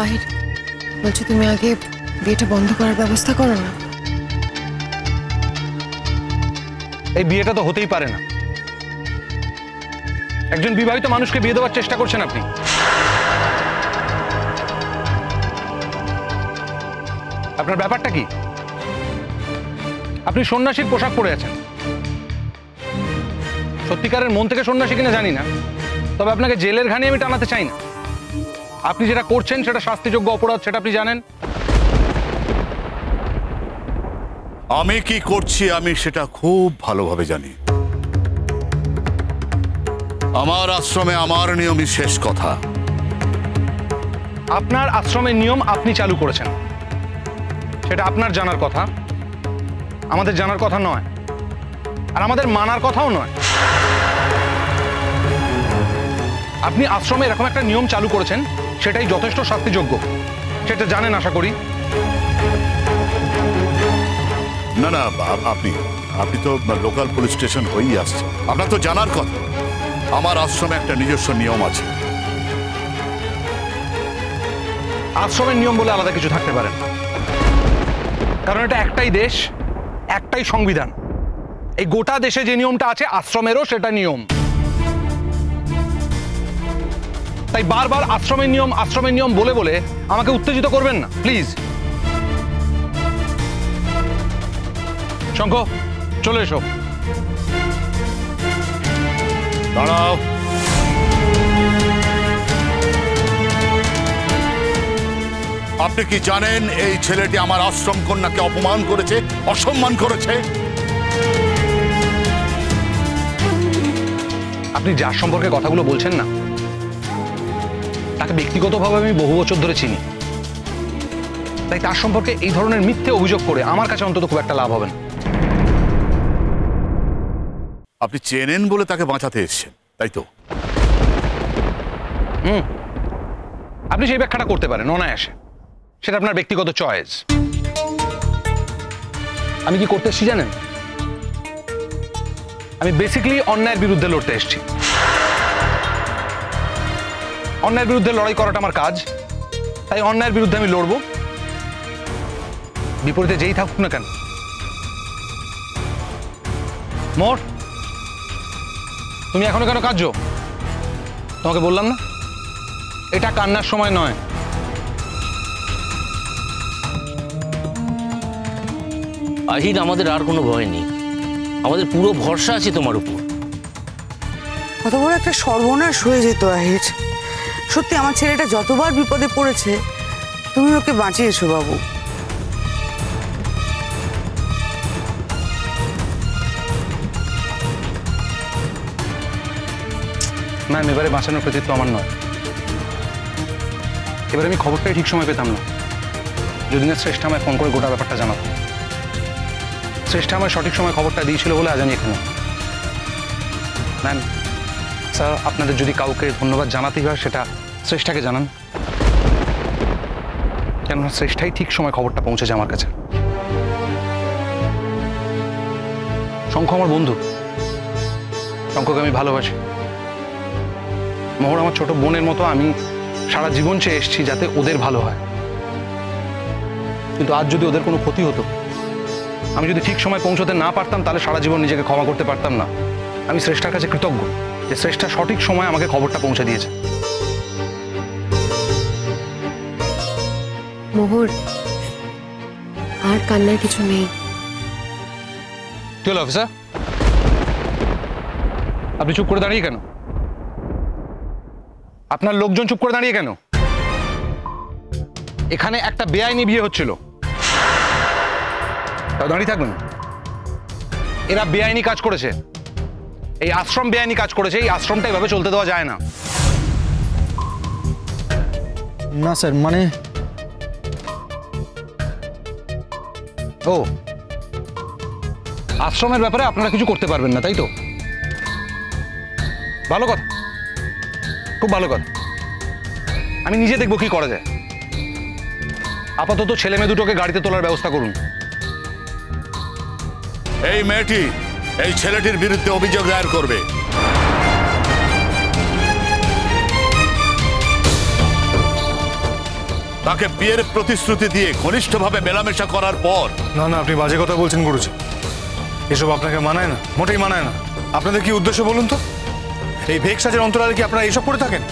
আহির বলছি তুমি আগে বিয়েটা বন্ধ করার ব্যবস্থা করো না। এই বিয়েটা তো হতেই পারে না। একজন বিবাহিত মানুষকে বিয়ে দেওয়ার চেষ্টা করছেন আপনি। আপনার ব্যাপারটা কি? আপনি সন্ন্যাসীর পোশাক পরে আছেন। সত্যিকারের মন থেকে সন্ন্যাসী কিনা জানি না, তবে আপনাকে জেলের ঘানি আমি টানাতে চাই না। আপনি যেটা করছেন সেটা শাস্তিযোগ্য অপরাধ, সেটা আপনি জানেন। আমি কি করছি আমি সেটা খুব ভালোভাবে জানি। আমার আশ্রমে আমার নিয়মই শেষ কথা। আপনার আশ্রমের নিয়ম আপনি চালু করেছেন, সেটা আপনার জানার কথা, আমাদের জানার কথা নয়, আর আমাদের মানার কথাও নয়। আপনি আশ্রমে এরকম একটা নিয়ম চালু করেছেন, সেটাই যথেষ্ট শাস্তিযোগ্য, সেটা জানেন আশা করি। না না, আপনি তো লোকাল পুলিশ স্টেশন হয়েই আসছেন। আপনার তো জানার কথা আমার আশ্রমে একটা নিজস্ব নিয়ম আছে। আশ্রমের নিয়ম বলে আলাদা কিছু থাকতে পারে না, কারণ এটা একটাই দেশ, একটাই সংবিধান। এই গোটা দেশে যে নিয়মটা আছে আশ্রমেরও সেটা নিয়ম। তাই বারবার আশ্রমের নিয়ম বলে বলে আমাকে উত্তেজিত করবেন না প্লিজ। শঙ্খ, চলে এসো। দাঁড়াও। আপনি কি জানেন এই ছেলেটি আমার আশ্রম কন্যাকে অপমান করেছে, অসম্মান করেছে? আপনি যার সম্পর্কে কথাগুলো বলছেন না, তাকে ব্যক্তিগতভাবে আমি বহু বছর ধরে চিনি। তাই তার সম্পর্কে এই ধরনের মিথ্যে অভিযোগ করে আমার কাছে অন্তত খুব একটা লাভ হবে না। আপনি চেনেন বলে তাকে বাঁচাতে এসেছেন, তাই তো? আপনি সেই ব্যাখ্যাটা করতে পারেন অনায়াসে, সেটা আপনার ব্যক্তিগত চয়েস। আমি কি করতে এসেছি জানেন? আমি বেসিক্যালি অন্যায়ের বিরুদ্ধে লড়তে এসেছি। অন্যায়ের বিরুদ্ধে লড়াই করাটা আমার কাজ, তাই অন্যায়ের বিরুদ্ধে আমি লড়বো, বিপরীতে যেই থাকুক না কেন। মোর, তুমি এখনো কেন কাঁদছো? তোমাকে বললাম না এটা কান্নার সময় নয়। আহির, আমাদের আর কোনো ভয় নেই, আমাদের পুরো ভরসা আছে তোমার উপর। কত বড় একটা সর্বনাশ হয়ে যেত আহির। সত্যি আমার ছেলেটা যতবার বিপদে পড়েছে তুমি ওকে বাঁচিয়েছো বাবু। ম্যাম, এবারে বাঁচানোর কৃতিত্ব আমার নয়। এবারে আমি খবরটাই ঠিক সময় পেতাম না। যদি না শ্রেষ্ঠ আমায় ফোন করে গোটা ব্যাপারটা জানাতো। শ্রেষ্ঠ আমায় সঠিক সময় খবরটা দিয়েছিল বলে আজ আমি এখানে। ম্যাম, স্যার, আপনাদের যদি কাউকে ধন্যবাদ জানাতেই হয় সেটা শ্রেষ্ঠাকে জানান, কেননা শ্রেষ্ঠাই ঠিক সময় খবরটা পৌঁছেছে আমার কাছে। শঙ্খ আমার বন্ধু, শঙ্খকে আমি ভালোবাসি। মোহর আমার ছোট বোনের মতো, আমি সারা জীবন চেয়ে এসেছি যাতে ওদের ভালো হয়। কিন্তু আজ যদি ওদের কোনো ক্ষতি হতো, আমি যদি ঠিক সময় পৌঁছতে না পারতাম, তাহলে সারা জীবন নিজেকে ক্ষমা করতে পারতাম না। আমি শ্রেষ্ঠার কাছে কৃতজ্ঞ যে শ্রেষ্ঠা সঠিক সময় আমাকে খবরটা পৌঁছে দিয়েছে। মোহর, আর কান্নার কিছু নেই। কি হলো অফিসার? আপনি চুপ করে দাঁড়িয়ে কেন? আপনার লোকজন চুপ করে দাঁড়িয়ে কেন? এখানে একটা বেআইনি বিয়ে হচ্ছিল, তাও দাঁড়িয়ে থাকবেন? এরা বেআইনি কাজ করেছে, এই আশ্রম বেআইনি কাজ করেছে। এই আশ্রমটা এভাবে চলতে দেওয়া যায় না। না স্যার, মানে ও, আশ্রমের ব্যাপারে আপনারা কিছু করতে পারবেন না, তাই তো? ভালো কথা, খুব ভালো কথা। আমি নিজে দেখবো কি করা যায়। আপাতত ছেলে মেয়ে দুটোকে গাড়িতে তোলার ব্যবস্থা করুন। এই মেয়েটি এই ছেলেটির বিরুদ্ধে অভিযোগ দায়ের করবে। তাকে বিয়ের প্রতিশ্রুতি দিয়ে ঘনিষ্ঠভাবে মেলামেশা করার পর। না না, আপনি বাজে কথা বলছেন গুরুজি। এসব আপনাকে মানায় না, মোটেই মানায় না। আপনাদের কি উদ্দেশ্য বলুন তো? এই ভেক সাজের অন্তরালে কি আপনারা এইসব করে থাকেন?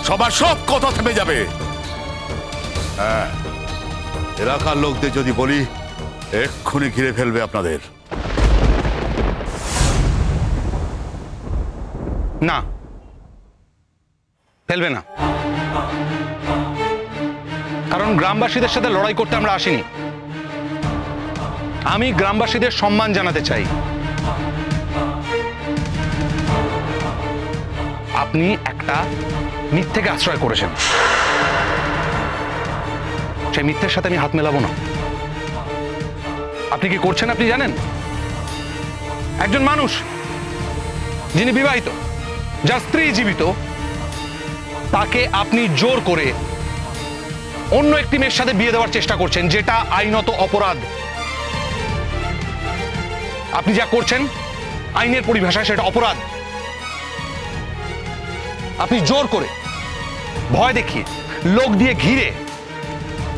সবার সব কথা থেমে যাবে। হ্যাঁ, এলাকার লোকদের যদি বলি এক্ষুনি ঘিরে ফেলবে আপনাদের। না, ফেলবে না। কারণ গ্রামবাসীদের সাথে লড়াই করতে আমরা আসিনি। আমি গ্রামবাসীদের সম্মান জানাতে চাই। আপনি একটা মিথ্যেকে আশ্রয় করেছেন, সেই মিথ্যের সাথে আমি হাত মেলাবো না। আপনি কি করছেন আপনি জানেন? একজন মানুষ যিনি বিবাহিত, যার স্ত্রী জীবিত, তাকে আপনি জোর করে অন্য একটি মেয়ের সাথে বিয়ে দেওয়ার চেষ্টা করছেন, যেটা আইনত অপরাধ। আপনি যা করছেন আইনের পরিভাষায় সেটা অপরাধ। আপনি জোর করে, ভয় দেখিয়ে, লোক দিয়ে ঘিরে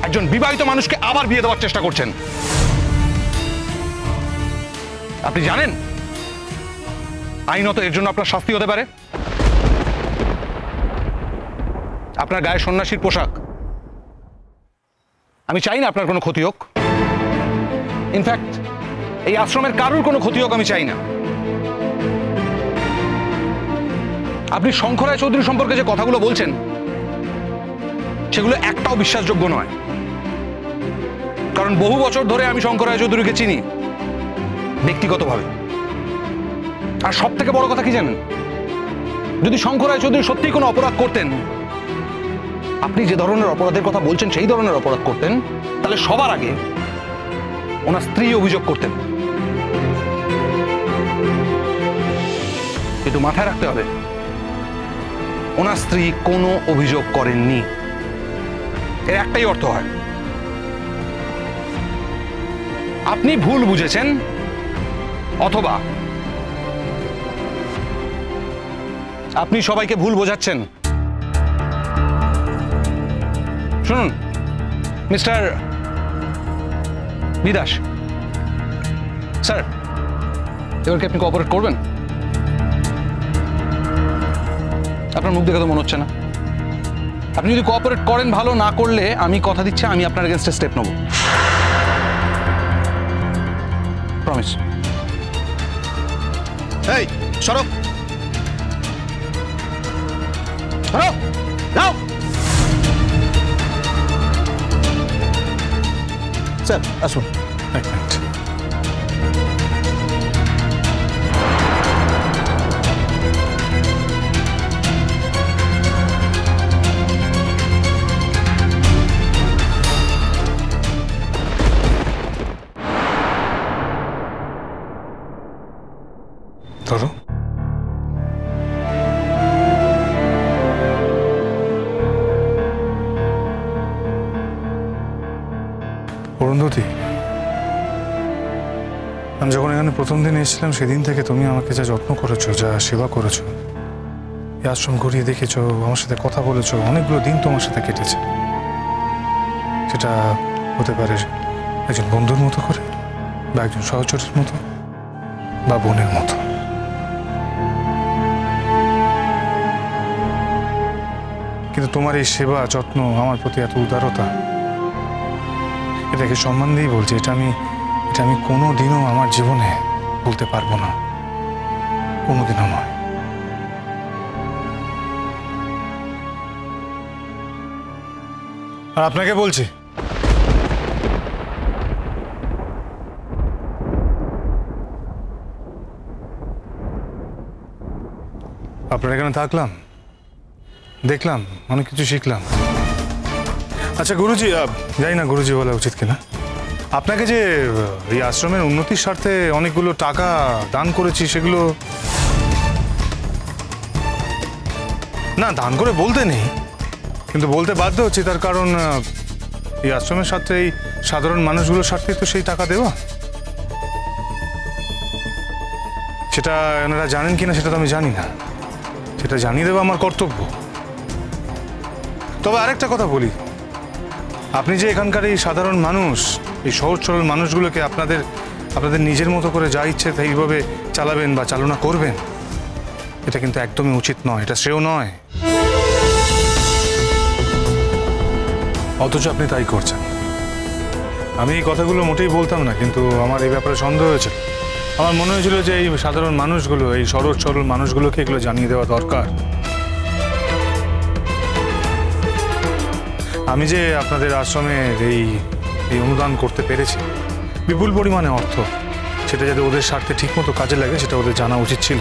একজন বিবাহিত মানুষকে আবার বিয়ে দেওয়ার চেষ্টা করছেন। আপনি জানেন আইনত এর জন্য আপনার শাস্তি হতে পারে। আপনার গায়ে সন্ন্যাসীর পোশাক। আমি চাই না আপনার কোনো ক্ষতি হোক। ইনফ্যাক্ট এই আশ্রমের কারোর কোনো ক্ষতি হোক আমি চাই না। আপনি শঙ্কর রায় চৌধুরী সম্পর্কে যে কথাগুলো বলছেন সেগুলো একটাও বিশ্বাসযোগ্য নয়। কারণ বহু বছর ধরে আমি শঙ্কর রায় চৌধুরীকে চিনি ব্যক্তিগতভাবে। আর সব থেকে বড় কথা কি জানেন? যদি শঙ্কর রায় চৌধুরী সত্যিই কোনো অপরাধ করতেন, আপনি যে ধরনের অপরাধের কথা বলছেন সেই ধরনের অপরাধ করতেন, তাহলে সবার আগে ওনার স্ত্রী অভিযোগ করতেন। কিন্তু মাথায় রাখতে হবে, ওনার স্ত্রী কোনো অভিযোগ করেননি। এর একটাই অর্থ হয় আপনি ভুল বুঝেছেন, অথবা আপনি সবাইকে ভুল বোঝাচ্ছেন। শুনুন মিস্টার বিদাস স্যার, এবার কি আপনি কোঅপারেট করবেন? আপনার মুখ দেখে তো মনে হচ্ছে না। আপনি যদি কোঅপারেট করেন ভালো, না করলে আমি কথা দিচ্ছি আমি আপনার এগেনস্টে স্টেপ নেব। প্রমিস। এই সরব, সরব, যাও। স্যার আসুন। এক মিনিট। ধরো। অরুন্ধতী, আমি যখন এখানে প্রথম দিন এসেছিলাম সেদিন থেকে তুমি আমাকে যা যত্ন করেছো, যা সেবা করেছো, এই আশ্রম ঘুরিয়ে দেখেছো, আমার সাথে কথা বলেছো, অনেকগুলো দিন তোমার সাথে কেটেছে। সেটা হতে পারে একজন বন্ধুর মতো করে, বা একজন সহচরীর মতো, বা বোনের মতো। কিন্তু তোমার এই সেবা যত্ন, আমার প্রতি এত উদারতা, এটাকে সম্মান দিয়েই বলছি। এটা আমি কোনোদিনও আমার জীবনে বলতে পারবো না, কোনোদিনও নয়। আর আপনাকে বলছি, আপনার এখানে থাকলাম, দেখলাম, অনেক কিছু শিখলাম। আচ্ছা গুরুজি, জানি না গুরুজি বলা উচিত কিনা, আপনাকে যে এই আশ্রমের উন্নতির স্বার্থে অনেকগুলো টাকা দান করেছি, সেগুলো না দান করে বলতে নেই, কিন্তু বলতে বাধ্য হচ্ছি। তার কারণ এই আশ্রমের স্বার্থে, এই সাধারণ মানুষগুলোর স্বার্থে তো সেই টাকা দেওয়া। সেটা ওনারা জানেন কিনা সেটা তো আমি জানি না, সেটা জানিয়ে দেওয়া আমার কর্তব্য। তবে আরেকটা কথা বলি, আপনি যে এখানকার এই সাধারণ মানুষ, এই সহজ সরল মানুষগুলোকে আপনাদের নিজের মতো করে যা ইচ্ছে এইভাবে চালাবেন বা চালনা করবেন, এটা কিন্তু একদমই উচিত নয়, এটা শ্রেয় নয়। অথচ আপনি তাই করছেন। আমি এই কথাগুলো মোটেই বলতাম না, কিন্তু আমার এই ব্যাপারে সন্দেহ হয়েছিল। আমার মনে হয়েছিল যে এই সাধারণ মানুষগুলো, এই সরল সরল মানুষগুলোকে এগুলো জানিয়ে দেওয়া দরকার। আমি যে আপনাদের আশ্রমের এই অনুদান করতে পেরেছি, বিপুল পরিমাণে অর্থ, সেটা যাতে ওদের স্বার্থে ঠিকমতো কাজে লাগে সেটা ওদের জানা উচিত ছিল।